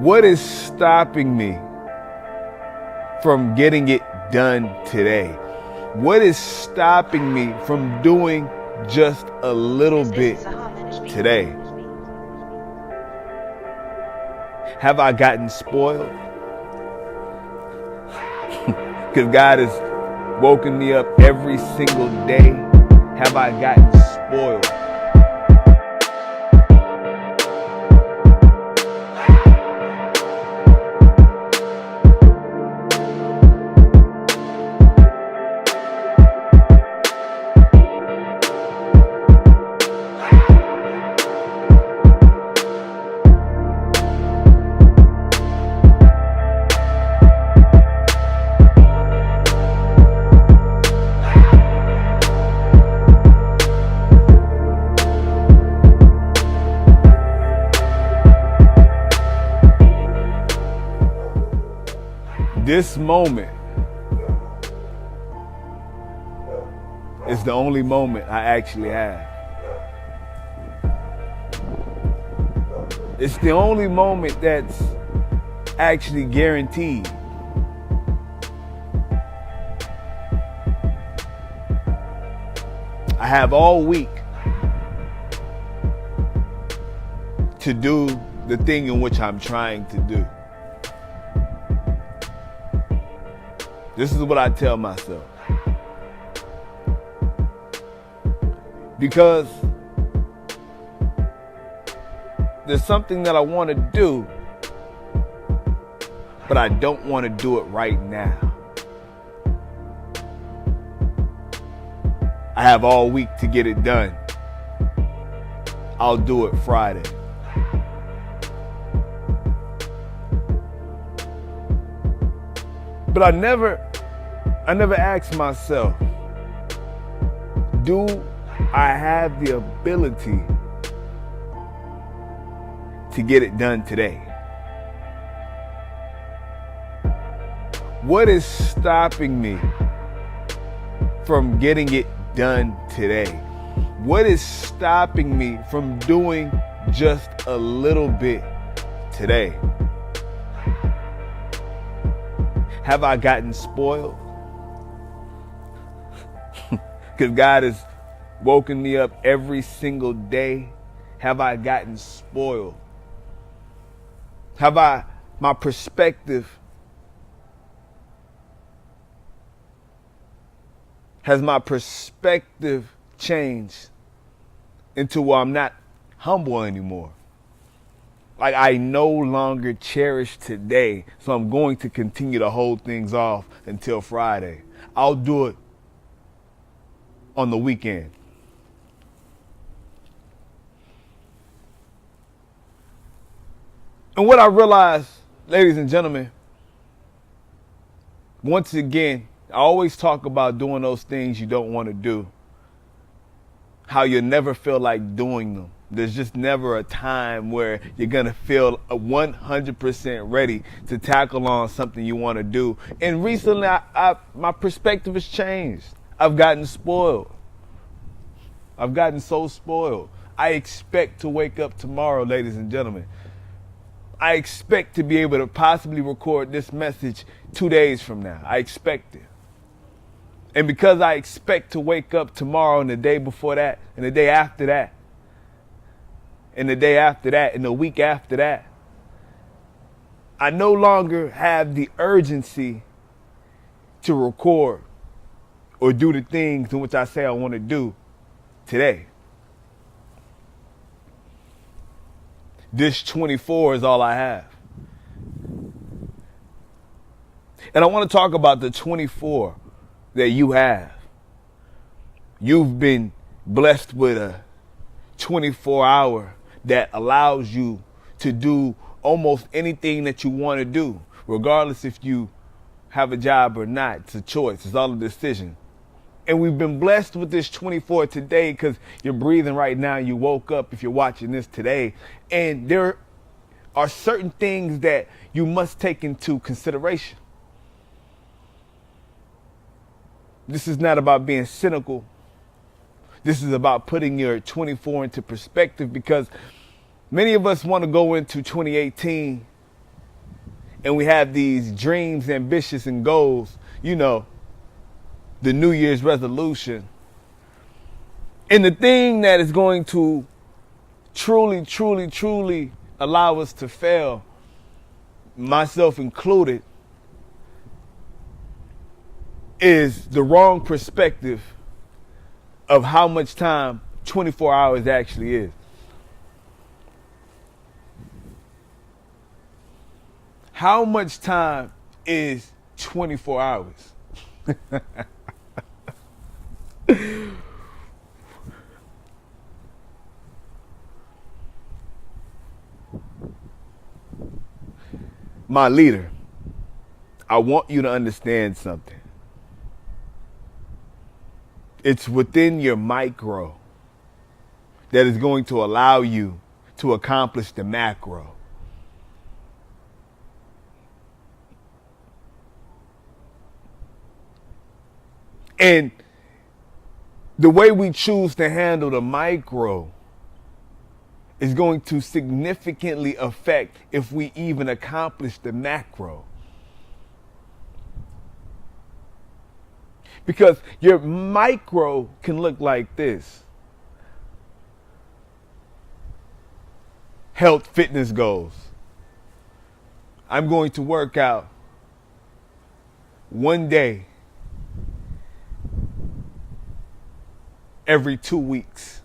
What is stopping me from getting it done today? What is stopping me from doing just a little bit today? Have I gotten spoiled? Because God has woken me up every single day. Have I gotten spoiled? This moment is the only moment I actually have. It's the only moment that's actually guaranteed. I have all week to do the thing in which I'm trying to do. This is what I tell myself. Because there's something that I want to do, but I don't want to do it right now. I have all week to get it done. I'll do it Friday. But I never asked myself, do I have the ability to get it done today? What is stopping me from getting it done today? What is stopping me from doing just a little bit today? Have I gotten spoiled? Because God has woken me up every single day. Have I gotten spoiled? My perspective, has my perspective changed into where I'm not humble anymore? Like, I no longer cherish today, so I'm going to continue to hold things off until Friday. I'll do it on the weekend. And what I realized, ladies and gentlemen, once again, I always talk about doing those things you don't want to do, how you never feel like doing them. There's just never a time where you're going to feel 100% ready to tackle on something you want to do. And recently, my perspective has changed. I've gotten spoiled. I've gotten so spoiled. I expect to wake up tomorrow, ladies and gentlemen. I expect to be able to possibly record this message 2 days from now. I expect it. And because I expect to wake up tomorrow and the day before that and the day after that, and the day after that, and the week after that, I no longer have the urgency to record or do the things in which I say I want to do today. This 24 is all I have. And I want to talk about the 24 that you have. You've been blessed with a 24-hour that allows you to do almost anything that you want to do, regardless if you have a job or not. It's a choice. It's all a decision. And we've been blessed with this 24 today because you're breathing right now. You woke up if you're watching this today. And there are certain things that you must take into consideration. This is not about being cynical. This is about putting your 24 into perspective, because many of us want to go into 2018 and we have these dreams, ambitions, and goals, you know, the New Year's resolution. And the thing that is going to truly, truly, truly allow us to fail, myself included, is the wrong perspective of how much time 24 hours actually is. How much time is 24 hours? My leader, I want you to understand something. It's within your micro that is going to allow you to accomplish the macro. And the way we choose to handle the micro is going to significantly affect if we even accomplish the macro. Because your micro can look like this. Health, fitness goals. I'm going to work out one day every 2 weeks.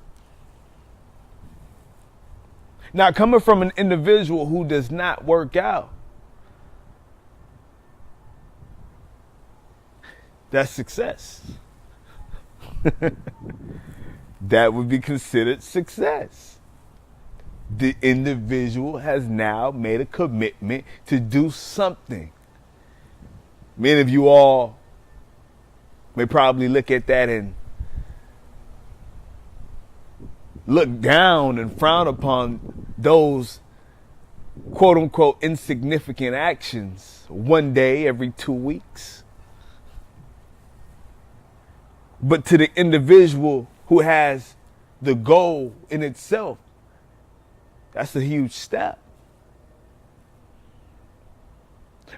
Now, coming from an individual who does not work out, that's success. That would be considered success. The individual has now made a commitment to do something. Many of you all may probably look at that and look down and frown upon those quote unquote insignificant actions one day every 2 weeks. But to the individual who has the goal in itself, that's a huge step.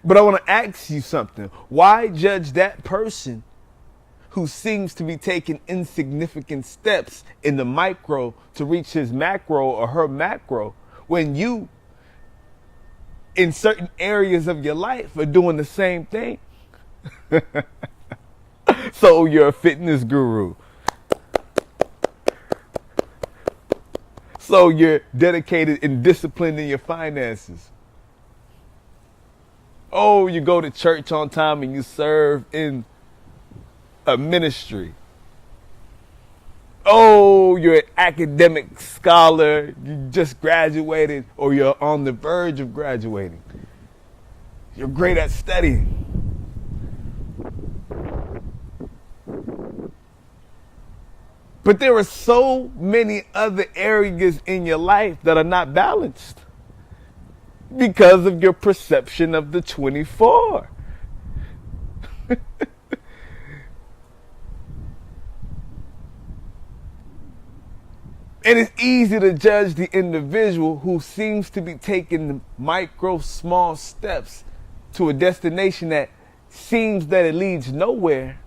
But I want to ask you something. Why judge that person who seems to be taking insignificant steps in the micro to reach his macro or her macro when you, in certain areas of your life, are doing the same thing? So you're a fitness guru. So you're dedicated and disciplined in your finances. Oh, you go to church on time and you serve in a ministry. Oh, you're an academic scholar. You just graduated or you're on the verge of graduating. You're great at studying. But there are so many other areas in your life that are not balanced because of your perception of the 24. And it's easy to judge the individual who seems to be taking the micro, small steps to a destination that seems that it leads nowhere.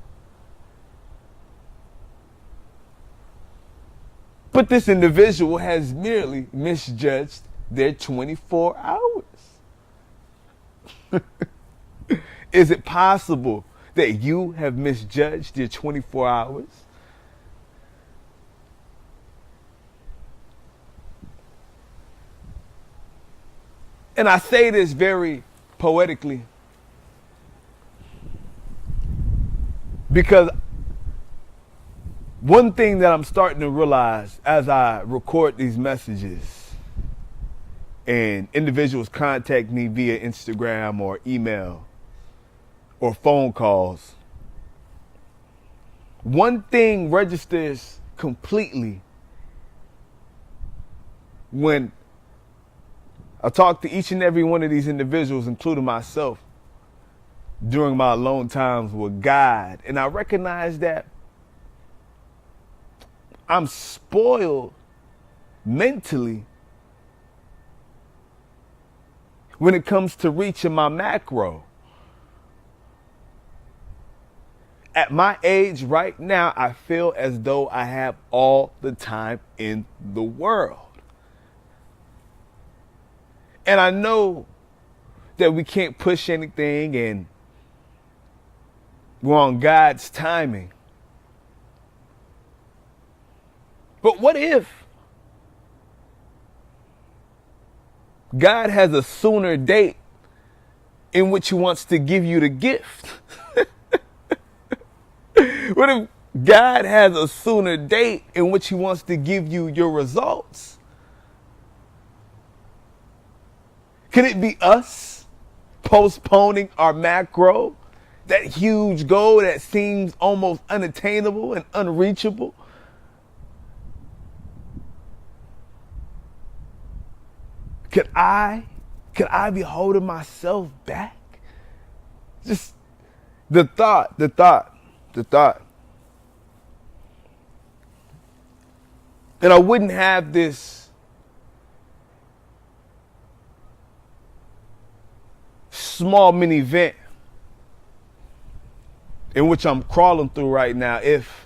But this individual has merely misjudged their 24 hours. Is it possible that you have misjudged your 24 hours? And I say this very poetically because one thing that I'm starting to realize as I record these messages and individuals contact me via Instagram or email or phone calls, one thing registers completely when I talk to each and every one of these individuals, including myself, during my alone times with God. And I recognize that I'm spoiled mentally when it comes to reaching my macro. At my age right now, I feel as though I have all the time in the world. And I know that we can't push anything and we're on God's timing. But what if God has a sooner date in which he wants to give you the gift? What if God has a sooner date in which he wants to give you your results? Could it be us postponing our macro, that huge goal that seems almost unattainable and unreachable? Could I be holding myself back? Just the thought. And I wouldn't have this small mini event in which I'm crawling through right now if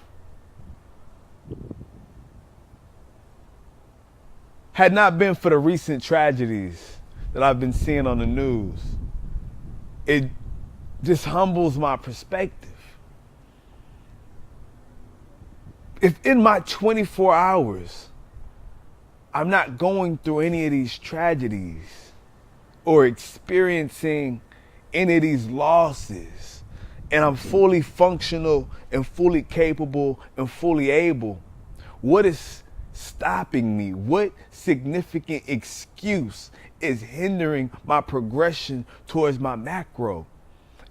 had not been for the recent tragedies that I've been seeing on the news. It just humbles my perspective. If in my 24 hours, I'm not going through any of these tragedies or experiencing any of these losses, and I'm fully functional and fully capable and fully able, what is stopping me? What significant excuse is hindering my progression towards my macro?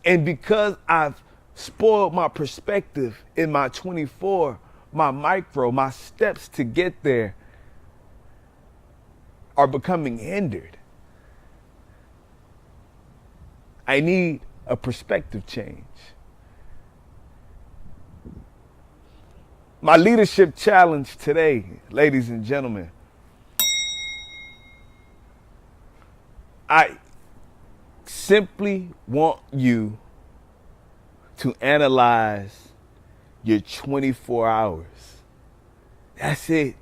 And because I've spoiled my perspective in my 24, my micro, my steps to get there are becoming hindered. I need a perspective change. My leadership challenge today, ladies and gentlemen, I simply want you to analyze your 24 hours. That's it.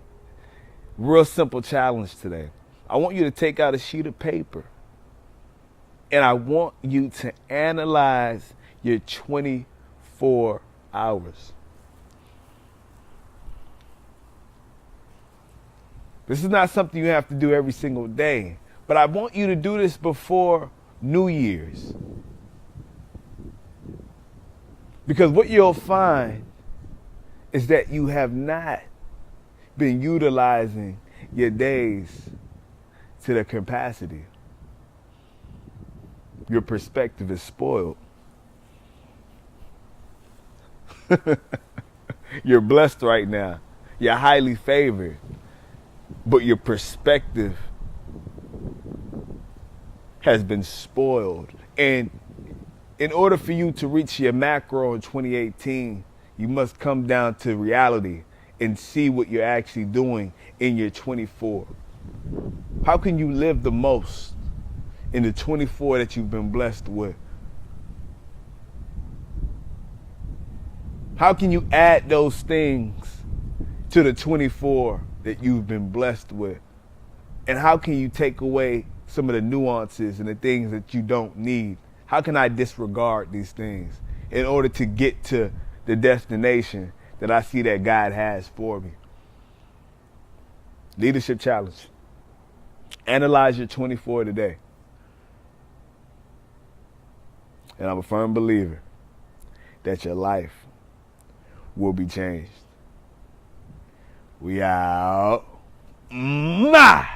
Real simple challenge today. I want you to take out a sheet of paper and I want you to analyze your 24 hours. This is not something you have to do every single day, but I want you to do this before New Year's. Because what you'll find is that you have not been utilizing your days to their capacity. Your perspective is spoiled. You're blessed right now. You're highly favored. But your perspective has been spoiled. And in order for you to reach your macro in 2018, you must come down to reality and see what you're actually doing in your 24. How can you live the most in the 24 that you've been blessed with? How can you add those things to the 24 that you've been blessed with? And how can you take away some of the nuances and the things that you don't need? How can I disregard these things in order to get to the destination that I see that God has for me? Leadership challenge. Analyze your 24 today. And I'm a firm believer that your life will be changed. We out. Mwah!